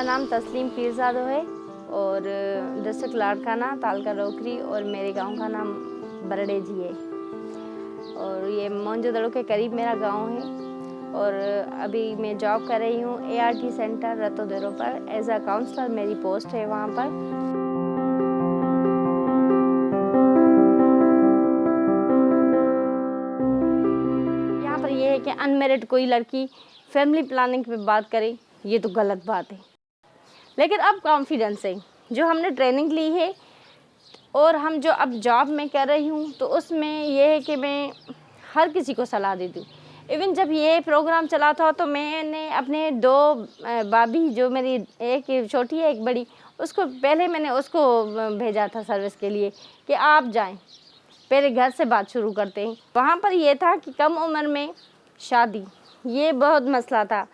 नाम तस्लीम पीरज़ादा है और डिस्ट्रिक्ट लाड़काना, तालका रोकरी और मेरे गांव का नाम बरड़े जी है। और ये मोहनजोदड़ो के करीब मेरा गांव है और अभी मैं जॉब कर रही हूँ ART सेंटर रतोदेरो पर एज अ काउंसलर। मेरी पोस्ट है वहाँ पर। यहाँ पर ये है कि अनमेरिड कोई लड़की फैमिली प्लानिंग पे बात करे, ये तो गलत बात है। लेकिन अब कॉन्फिडेंस है, जो हमने ट्रेनिंग ली है और हम जो अब जॉब में कर रही हूँ, तो उसमें ये है कि मैं हर किसी को सलाह देती हूँ। इवन जब ये प्रोग्राम चला था तो मैंने अपने 2 भाभी, जो मेरी एक छोटी है एक बड़ी, उसको पहले मैंने उसको भेजा था सर्विस के लिए कि आप जाएं, पहले घर से बात शुरू करते हैं। वहाँ पर ये था कि कम उम्र में शादी, ये बहुत मसला था।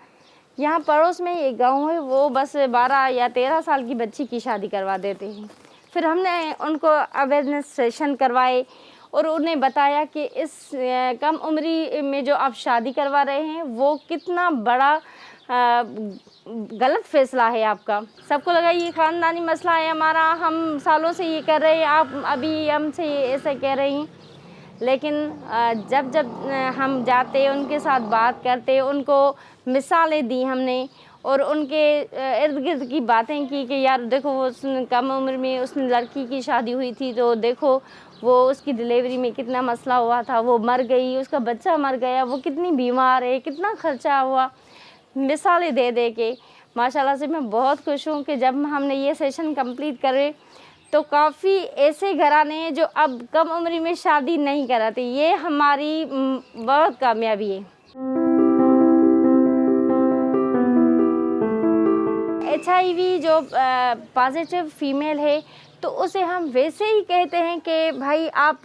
यहाँ पड़ोस में एक गांव है, वो बस 12 या 13 साल की बच्ची की शादी करवा देते हैं। फिर हमने उनको अवेयरनेस सेशन करवाए और उन्हें बताया कि इस कम उम्री में जो आप शादी करवा रहे हैं वो कितना बड़ा गलत फैसला है आपका। सबको लगा ये ख़ानदानी मसला है हमारा, हम सालों से ये कर रहे हैं, आप अभी हमसे ऐसा कह रही हैं। लेकिन जब जब हम जाते, उनके साथ बात करते, उनको मिसालें दी हमने और उनके इर्द गिर्द की बातें की कि यार देखो वो कम उम्र में उस लड़की की शादी हुई थी, तो देखो वो उसकी डिलीवरी में कितना मसला हुआ था, वो मर गई, उसका बच्चा मर गया, वो कितनी बीमार है, कितना खर्चा हुआ। मिसालें दे दे के माशाल्लाह से मैं बहुत खुश हूँ कि जब हमने ये सेशन कंप्लीट करे तो काफ़ी ऐसे घराने हैं जो अब कम उम्र में शादी नहीं कराते। ये हमारी बहुत कामयाबी है। HIV जो पॉजिटिव फीमेल है तो उसे हम वैसे ही कहते हैं कि भाई आप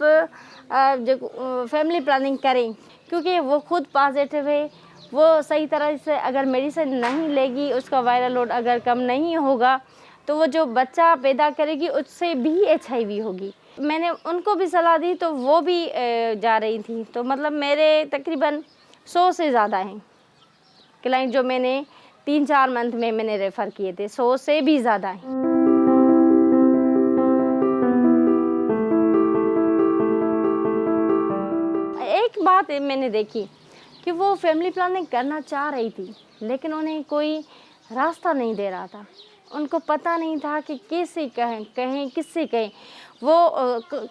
जो फैमिली प्लानिंग करें, क्योंकि वो खुद पॉजिटिव है। वो सही तरह से अगर मेडिसिन नहीं लेगी, उसका वायरल लोड अगर कम नहीं होगा, तो वो जो बच्चा पैदा करेगी उससे भी HIV होगी। मैंने उनको भी सलाह दी तो वो भी जा रही थी। तो मतलब मेरे तकरीबन 100 से ज़्यादा हैं क्लाइंट जो मैंने 3-4 मंथ में मैंने रेफ़र किए थे, 100 से भी ज़्यादा हैं। एक बात मैंने देखी कि वो फैमिली प्लानिंग करना चाह रही थी, लेकिन उन्हें कोई रास्ता नहीं दे रहा था। उनको पता नहीं था कि कैसे कहें किससे कहें। वो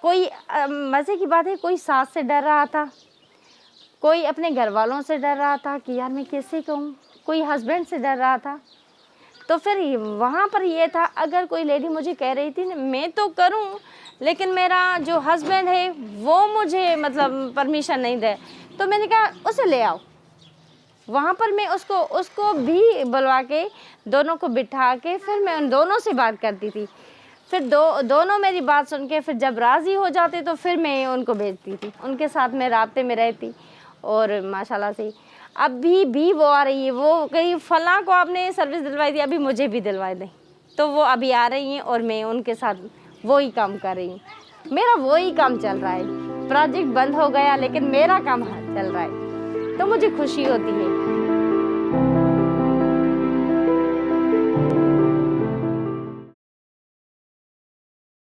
कोई मज़े की बात है, कोई सास से डर रहा था, कोई अपने घर वालों से डर रहा था कि यार मैं कैसे कहूँ, कोई हस्बैंड से डर रहा था। तो फिर वहाँ पर ये था, अगर कोई लेडी मुझे कह रही थी मैं तो करूँ, लेकिन मेरा जो हस्बैंड है वो मुझे मतलब परमिशन नहीं दे, तो मैंने कहा उसे ले आओ। वहाँ पर मैं उसको भी बुलवा के दोनों को बिठा के फिर मैं उन दोनों से बात करती थी। फिर दोनों मेरी बात सुन के फिर जब राज़ी हो जाते तो फिर मैं उनको भेजती थी, उनके साथ मैं राब्ते में रहती। और माशाल्लाह से अभी भी वो आ रही है। वो कहीं फ़लाँ को आपने सर्विस दिलवाई थी, अभी मुझे भी दिलवा दें, तो वो अभी आ रही हैं और मैं उनके साथ वही काम कर रही हूँ। मेरा वही काम चल रहा है। प्रोजेक्ट बंद हो गया लेकिन मेरा काम चल रहा है, तो मुझे खुशी होती है।